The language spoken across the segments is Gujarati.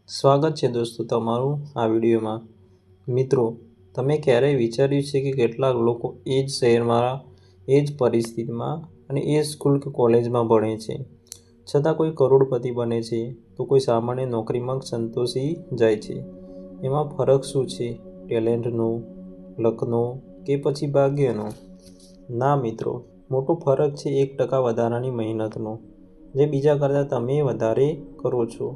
સ્વાગત છે દોસ્તો તમારું આ વિડીયોમાં. મિત્રો, તમે ક્યારેય વિચાર્યું છે કે કેટલાક લોકો એ જ શહેરમાં, એ જ પરિસ્થિતિમાં અને એ જ સ્કૂલ કે કોલેજમાં ભણે છે, છતાં કોઈ કરોડપતિ બને છે તો કોઈ સામાન્ય નોકરીમાં સંતોષી જાય છે? એમાં ફરક શું છે? ટેલેન્ટનો, લકનો કે પછી ભાગ્યનો? ના મિત્રો, મોટો ફરક છે 1% વધારાની મહેનતનો, જે બીજા કરતાં તમે વધારે કરો છો.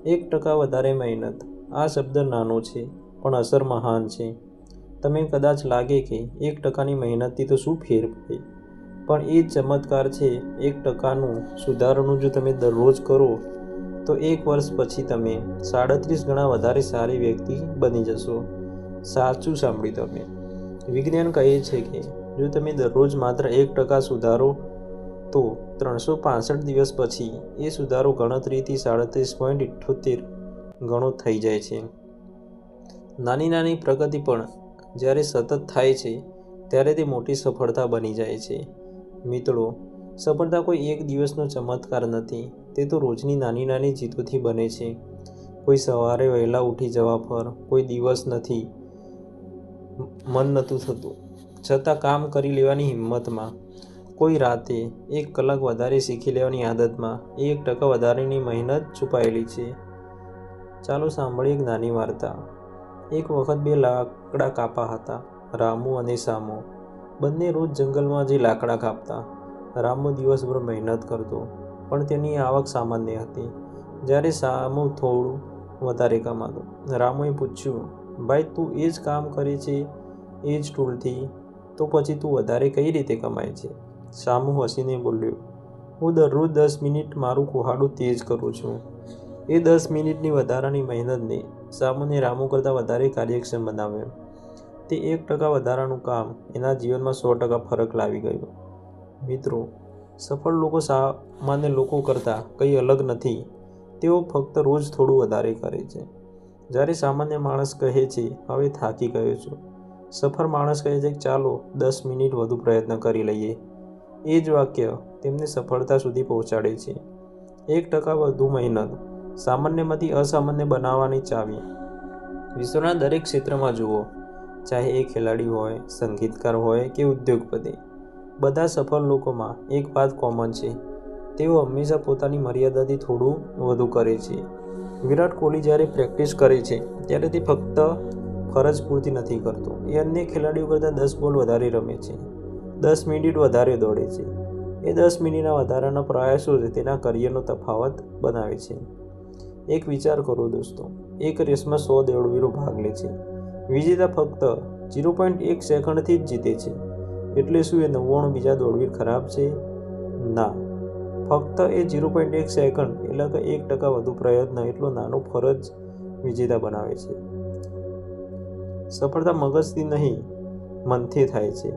1% વધારે મહેનત. આ શબ્દ નાનો છે પણ અસર મહાન છે. તમે કદાચ લાગે કે 1%ની મહેનતથી તો શું ફેર પડે, પણ એ જ ચમત્કાર છે. 1%નું સુધારણું જો તમે દરરોજ કરો તો 1 વર્ષ પછી તમે 37 ગણા વધારે સારી વ્યક્તિ બની જશો. સાચું સાંભળ્યું તમે. વિજ્ઞાન કહે છે કે જો તમે દરરોજ માત્ર 1% સુધારો તો 365 દિવસ પછી એ સુધારો ગણતરીથી 37.78 ગણો થઈ જાય છે. નાની નાની પ્રગતિ પણ જ્યારે સતત થાય છે ત્યારે તે મોટી સફળતા બની જાય છે. મિત્રો, સફળતા કોઈ એક દિવસનો ચમત્કાર નથી, તે તો રોજની નાની નાની જીતોથી બને છે. કોઈ સવારે વહેલા ઉઠી જવા પર, કોઈ દિવસ મન નહોતું થતું છતાં કામ કરી લેવાની હિંમતમાં, કોઈ રાતે 1 કલાક વધારે શીખી લેવાની આદતમાં 1% વધારેની મહેનત છુપાયેલી છે. ચાલો સાંભળીએ એક નાની વાર્તા. એક વખત 2 લાકડા કાપા હતા, રામુ અને સામો. બંને રોજ જંગલમાં જઈ લાકડા કાપતા. રામુ દિવસભર મહેનત કરતો, પણ તેની આવક સામાન્ય હતી, જ્યારે સામો થોડું વધારે કમાતો. રામુએ પૂછ્યું, ભાઈ, તું એ જ કામ કરે છે, એ જ ટૂલથી, તો પછી તું વધારે કઈ રીતે કમાય છે? સામુ હસીને બોલ્યો, હું દરરોજ 10 મિનિટ મારું કુહાડું તેજ કરું છું. એ 10 મિનિટની વધારાની મહેનતને સામુને રામુ કરતાં વધારે કાર્યક્ષમ બનાવ્યો. તે 1% વધારાનું કામ એના જીવનમાં 100% ફરક લાવી ગયું. મિત્રો, સફળ લોકો સામાન્ય લોકો કરતાં કંઈ અલગ નથી. તેઓ ફક્ત રોજ થોડું વધારે કરે છે. જ્યારે સામાન્ય માણસ કહે છે, હવે થાકી ગયો છું, સફળ માણસ કહે છે, ચાલો 10 મિનિટ વધુ પ્રયત્ન કરી લઈએ. એ જ વાક્ય તેમને સફળતા સુધી પહોંચાડે છે. 1% વધુ મહેનત સામાન્યમાંથી અસામાન્ય બનાવવાની ચાવી. વિશ્વના દરેક ક્ષેત્રમાં જુઓ, ચાહે એ ખેલાડી હોય, સંગીતકાર હોય કે ઉદ્યોગપતિ, બધા સફળ લોકોમાં એક વાત કોમન છે. તેઓ હંમેશા પોતાની મર્યાદાથી થોડું વધુ કરે છે. વિરાટ કોહલી જ્યારે પ્રેક્ટિસ કરે છે ત્યારે તે ફક્ત ફરજ પૂરતી નથી કરતો. એ અન્ય ખેલાડીઓ કરતાં 10 બોલ વધારે રમે છે, 10 મિનિટ વધારે દોડે છે. એ 10 મિનિટના વધારાના પ્રયાસો જ તેના કરિયરનો તફાવત બનાવે છે. એક વિચાર કરો દોસ્તો, એક રેસમાં 100 દોડવીરો ભાગ લે છે. વિજેતા ફક્ત 0.1 સેકન્ડથી જ જીતે છે. એટલે શું એ 99 બીજા દોડવીર ખરાબ છે? ના, ફક્ત એ 0.1 સેકન્ડ એટલે કે 1% વધુ પ્રયત્ન, એટલો નાનો ફરજ વિજેતા બનાવે છે. સફળતા મગજથી નહીં, મનથી થાય છે.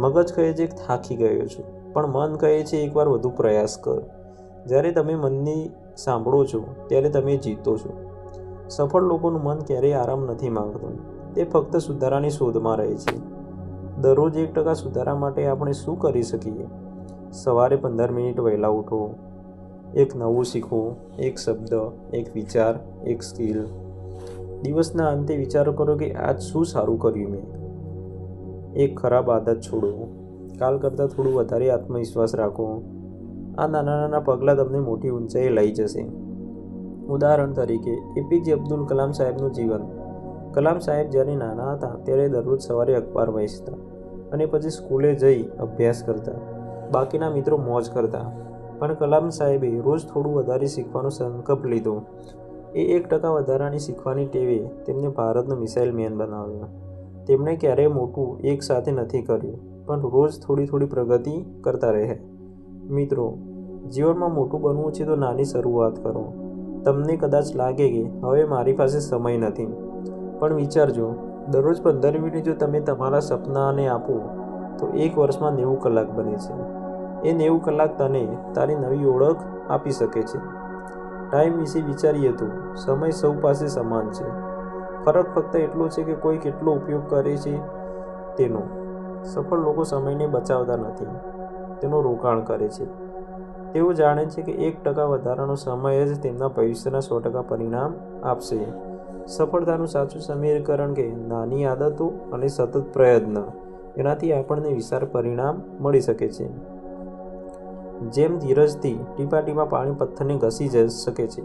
મગજ કહે છે કે થાકી ગયો છું, પણ મન કહે છે એકવાર વધુ પ્રયાસ કર. જ્યારે તમે મનની સાંભળો છો ત્યારે તમે જીતો છો. સફળ લોકોનું મન ક્યારેય આરામ નથી માંગતું. તે ફક્ત સુધારાની શોધમાં રહે છે. દરરોજ 1% સુધારા માટે આપણે શું કરી શકીએ? સવારે 15 મિનિટ વહેલા ઉઠો, એક નવું શીખો, એક શબ્દ, એક વિચાર, એક સ્કિલ. દિવસના અંતે વિચારો કરો કે આજ શું સારું કર્યું મેં. એક ખરાબ આદત છોડો, કાલ કરતાં થોડું વધારે આત્મવિશ્વાસ રાખો. આ નાના નાના પગલાં તમને મોટી ઊંચાઈએ લઈ જશે. ઉદાહરણ તરીકે, એપીજે અબ્દુલ કલામ સાહેબનું જીવન. કલામ સાહેબ જ્યારે નાના હતા ત્યારે દરરોજ સવારે અખબાર વાંચતા અને પછી સ્કૂલે જઈ અભ્યાસ કરતા. બાકીના મિત્રો મોજ કરતા, પણ કલામ સાહેબે રોજ થોડું વધારે શીખવાનો સંકલ્પ લીધો. એ 1% વધારાની શીખવાની ટેવે તેમને ભારતનો મિસાઇલ મેન બનાવ્યો. તેમણે ક્યારેય મોટું એક સાથે નથી કર્યું, પણ રોજ થોડી થોડી પ્રગતિ કરતા રહ્યા. મિત્રો, જીવનમાં મોટું બનવું છે તો નાની શરૂઆત કરો. તમને કદાચ લાગે કે હવે મારી પાસે સમય નથી, પણ વિચારજો, દરરોજ 15 મિનિટ જો તમે તમારા સપનાને આપો તો 1 વર્ષમાં 90 કલાક બને છે. એ 90 કલાક તને તારી નવી ઓળખ આપી શકે છે. ટાઈમ વિશે વિચારીએ તો સમય સૌ પાસે સમાન છે. ફરક ફક્ત એટલો છે કે કોઈ કેટલો ઉપયોગ કરે છે તેનો. સફળ લોકો સમયને બચાવતા નથી, તેનું રોકાણ કરે છે. તેઓ જાણે છે કે 1% વધારાનો સમય જ તેમના ભવિષ્યના 100% પરિણામ આપશે. સફળતાનું સાચું સમીકરણ કે નાની આદતો અને સતત પ્રયત્ન, એનાથી આપણને વિશાળ પરિણામ મળી શકે છે. જેમ ધીરજથી ટીપા ટીપા પાણી પથ્થરને ઘસી જઈ શકે છે,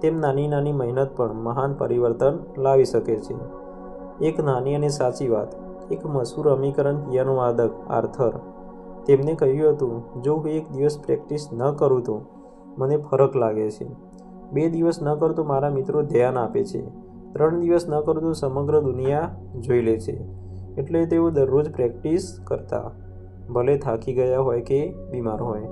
તેમ નાની નાની મહેનત પણ મહાન પરિવર્તન લાવી શકે છે. એક નાની અને સાચી વાત. એક મશહૂર અમેરિકન પિયાનો વાદક આર્થર તેમને કહ્યું હતું, જો હું 1 દિવસ પ્રેક્ટિસ ન કરું તો મને ફરક લાગે છે. 2 દિવસ ન કરું તો મારા મિત્રો ધ્યાન આપે છે. 3 દિવસ ન કરું તો સમગ્ર દુનિયા જોઈ લે છે. એટલે તેઓ દરરોજ પ્રેક્ટિસ કરતા, ભલે થાકી ગયા હોય કે બીમાર હોય.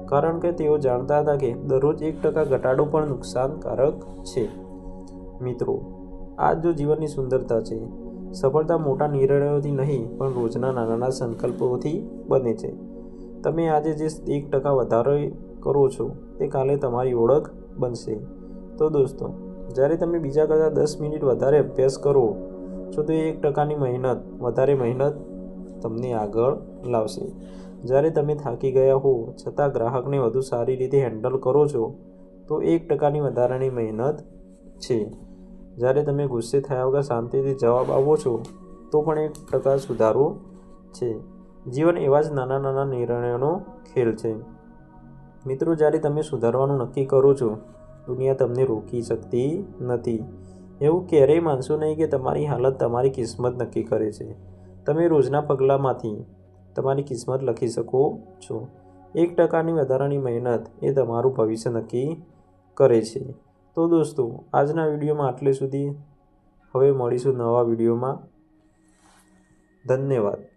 કારણ કે તેઓ જાણતા હતા કે દરરોજ 1% ઘટાડો પણ નુકસાનકારક છે. મિત્રો, આ જ જીવનની સુંદરતા છે. સફળતા મોટા નિર્ણયોથી નહીં, પણ રોજના નાના સંકલ્પોથી બને છે. તમે આજે જે 1% વધારો કરો છો, તે કાલે તમારી ઓળખ બનશે. તો દોસ્તો, જ્યારે તમે બીજા કરતાં 10 મિનિટ વધારે અભ્યાસ કરો છો, તો 1%ની વધારે મહેનત તમને આગળ લાવશે. જ્યારે તમે થાકી ગયા હો છતાં ગ્રાહકને વધુ સારી રીતે હેન્ડલ કરો છો, તો 1%ની વધારાની મહેનત છે. જ્યારે તમે ગુસ્સે થયા વગર શાંતિથી જવાબ આપો છો, તો પણ 1% સુધારો છે. જીવન એવા જ નાના નાના નિર્ણયોનો ખેલ છે. મિત્રો, જ્યારે તમે સુધારવાનું નક્કી કરો છો, દુનિયા તમને રોકી શકતી નથી. એવું ક્યારેય માનશો નહીં કે તમારી હાલત તમારી કિસ્મત નક્કી કરે છે. તમે રોજના પગલાંમાંથી તમારી કિસ્મત લખી શકો છો. 1%ની વધારાની મહેનત એ તમારું ભવિષ્ય નક્કી કરે છે. તો દોસ્તો, આજના વિડીયોમાં આટલે સુધી. હવે મળીશું નવા વિડીયોમાં. ધન્યવાદ.